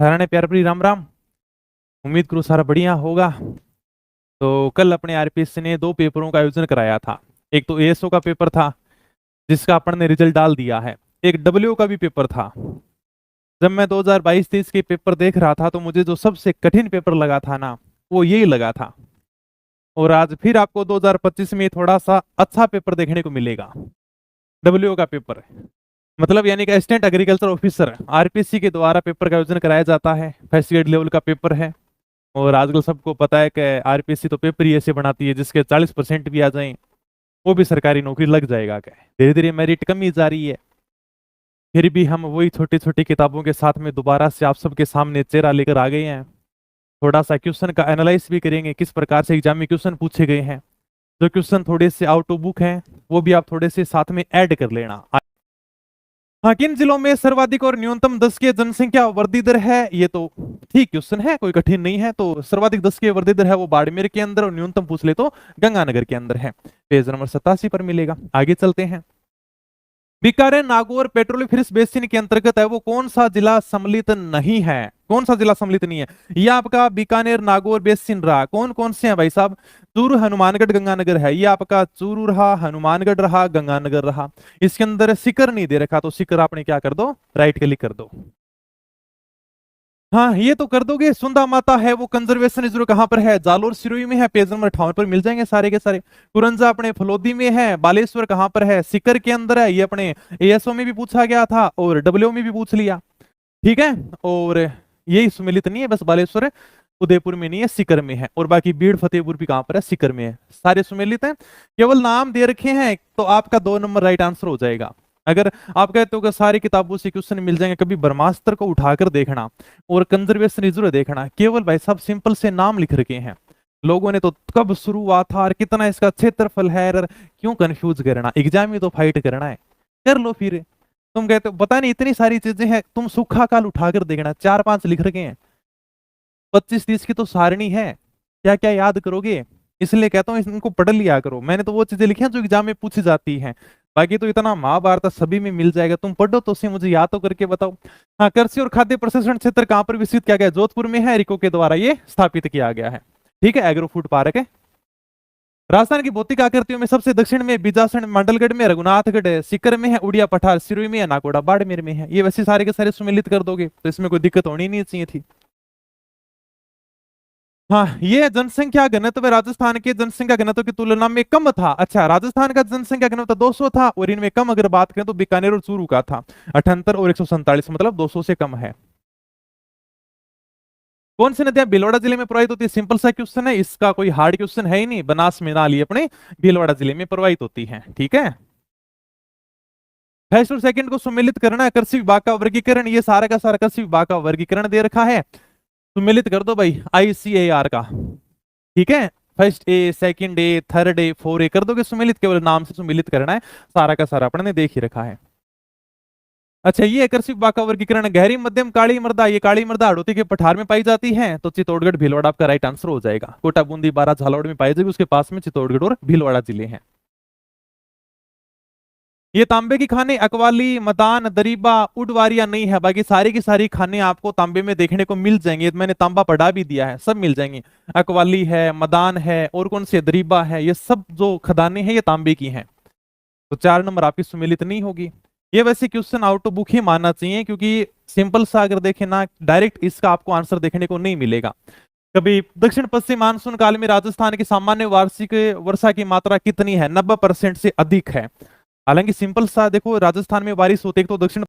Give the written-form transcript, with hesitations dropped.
सारा ने प्यार भरी राम राम। उम्मीद करूँ सारा बढ़िया होगा। तो कल अपने आरपीएससी ने 2 पेपरों का आयोजन कराया था। एक तो एएसओ का पेपर था जिसका अपन ने रिजल्ट डाल दिया है। एक डब्ल्यू का भी पेपर था। जब मैं 2022-23 के पेपर देख रहा था तो मुझे जो सबसे कठिन पेपर लगा था ना, वो यही लगा था। और आज फिर आपको 2025 में थोड़ा सा अच्छा पेपर देखने को मिलेगा। डब्ल्यू का पेपर मतलब यानी कि असिस्टेंट एग्रीकल्चर ऑफिसर आरपीएससी के द्वारा पेपर का आयोजन कराया जाता है। फर्स्ट ग्रेड लेवल का पेपर है। और आजकल सबको पता है कि आरपीएससी तो पेपर ही ऐसे बनाती है जिसके 40% भी आ जाएं वो भी सरकारी नौकरी लग जाएगा। क्या धीरे धीरे मेरिट कम ही जा रही है। फिर भी हम वही छोटी छोटी किताबों के साथ में दोबारा से आप सबके सामने चेहरा लेकर आ गए हैं। थोड़ा सा क्वेश्चन का एनालाइज भी करेंगे, किस प्रकार से एग्जाम में क्वेश्चन पूछे गए हैं। जो क्वेश्चन थोड़े से आउट ऑफ बुक हैं वो भी आप थोड़े से साथ में ऐड कर लेना। हाँ, किन जिलों में सर्वाधिक और न्यूनतम 10 की जनसंख्या वृद्धि दर है, ये तो ठीक क्वेश्चन है, कोई कठिन नहीं है। तो सर्वाधिक 10 की वृद्धि दर है वो बाड़मेर के अंदर, और न्यूनतम पूछ ले तो गंगानगर के अंदर है। पेज नंबर 87 पर मिलेगा। आगे चलते हैं। बीकानेर नागौर पेट्रोलिफिरस बेसिन के अंतर्गत है वो कौन सा जिला सम्मिलित नहीं है? कौन सा जिला सम्मिलित नहीं है? ये आपका बीकानेर नागौर बेसिन रहा। कौन कौन से हैं भाई साहब? चूरू, हनुमानगढ़, गंगानगर है। ये आपका चूरू रहा, हनुमानगढ़ रहा, गंगानगर रहा। इसके अंदर सिकर नहीं दे रखा तो सिकर आपने क्या कर दो, राइट क्लिक कर दो। हाँ, ये तो कर दोगे। सुंदा माता है वो कंजर्वेशन रिजर्व कहां पर है? जालोर सिरोही में है। पेज नंबर 58 पर मिल जाएंगे सारे के सारे। कुरंजा अपने फलोदी में है। बालेश्वर कहां पर है? सिकर के अंदर है। ये अपने एएसओ में भी पूछा गया था और डब्ल्यू में भी पूछ लिया। ठीक है। और यही सुमेलित नहीं है, बस बालेश्वर है, उदयपुर में नहीं है, सिकर में है। और बाकी बीड़ फतेहपुर भी कहां पर है? सिकर में है। सारे सुमेलित हैं, केवल नाम दे रखे हैं। तो आपका 2 नंबर राइट आंसर हो जाएगा। अगर आप कहते हो कि सारी किताबों से क्वेश्चन मिल जाएंगे, कभी ब्रह्मास्त्र को उठाकर देखना और कंजर्वेशन रिजर्व देखना। केवल भाई साहब सिंपल से नाम लिख रखे हैं। लोगों ने तो कब शुरू हुआ था और कितना इसका क्षेत्रफल है, और क्यों कंफ्यूज करना। एग्जाम में तो फाइट करना है, कर लो। फिर तुम कहते हो पता नहीं इतनी सारी चीजें हैं, तुम सूखा काल उठाकर देखना, 4-5 लिख रखे हैं। 25-30 की तो सारणी है, क्या क्या याद करोगे? इसलिए कहता हूँ इनको पढ़ लिया करो। मैंने तो वो चीजें लिखी हैं जो एग्जाम में पूछी जाती हैं। बाकी तो इतना महाभारत सभी में मिल जाएगा, तुम पढ़ो तो उसे मुझे याद तो करके बताओ। हाँ, कृषि और खाद्य प्रसंस्करण क्षेत्र कहां पर विकसित किया गया? जोधपुर में है, रिको के द्वारा ये स्थापित किया गया है। ठीक है, एग्रो फूड पार्क है। राजस्थान की भौतिक आकृतियों में सबसे दक्षिण में बीजासन, मंडलगढ़ में, रघुनाथगढ़ है, सीकर में है, उड़िया पठार, सिरोही में है, नागौड़ा बाड़मेर में है। ये वैसे सारे के सारे सुमिलित कर दोगे तो इसमें कोई दिक्कत होनी नहीं चाहिए थी। हाँ, ये जनसंख्या घनत्व राजस्थान के जनसंख्या घनत्व की तुलना में कम था। अच्छा, राजस्थान का जनसंख्या घनत्व 200 था और इनमें कम अगर बात करें तो बीकानेर और चूरू का था 78 और 147, मतलब 200 से कम है। कौन सी नदियां भीलवाड़ा जिले में प्रवाहित होती है? सिंपल सा क्वेश्चन है, इसका कोई हार्ड क्वेश्चन है ही नहीं। बनास में नाली अपने भीलवाड़ा जिले में प्रवाहित होती है। ठीक है। फर्स्ट और सेकंड को सम्मिलित करना है। कृषि विभाग का वर्गीकरण, ये सारा का सारा कृषि विभाग का वर्गीकरण दे रखा है। सम्मिलित कर दो भाई ICAR का। ठीक है, first A, second A, third A, 4A कर दोगे सम्मिलित, केवल नाम से सम्मिलित करना है। सारा का सारा अपने देख ही रखा है। अच्छा, ये कृषि विभाग का वर्गीकरण। गहरी मध्यम काली मृदा, ये काली मृदा हड़ौती के पठार में पाई जाती है, तो चित्तौड़गढ़ भीलवाड़ा आपका राइट आंसर हो जाएगा। कोटा, बूंदी, बारा, झालावाड़ में पाई जाएगी, उसके पास में चित्तौड़गढ़ और भीलवाड़ा जिले हैं। ये तांबे की खाने अकवाली, मदान, दरीबा, उडवारिया नहीं है। बाकी सारी की सारी खाने आपको तांबे में देखने को मिल जाएंगे। मैंने तांबा पढ़ा भी दिया है, सब मिल जाएंगे। अकवाली है, मदान है, और कौन से दरीबा है, ये सब जो खदाने हैं ये तांबे की हैं। तो 4 नंबर आपकी सुमेलित नहीं होगी। ये वैसे क्वेश्चन आउट ऑफ बुक ही मानना चाहिए, क्योंकि सिंपल सा अगर देखें ना, डायरेक्ट इसका आपको आंसर देखने को नहीं मिलेगा कभी। दक्षिण पश्चिम मानसून काल में राजस्थान की सामान्य वार्षिक वर्षा की मात्रा कितनी है? 90% से अधिक है। हालांकि सिंपल सा देखो, राजस्थान में बारिश होती है तो दक्षिण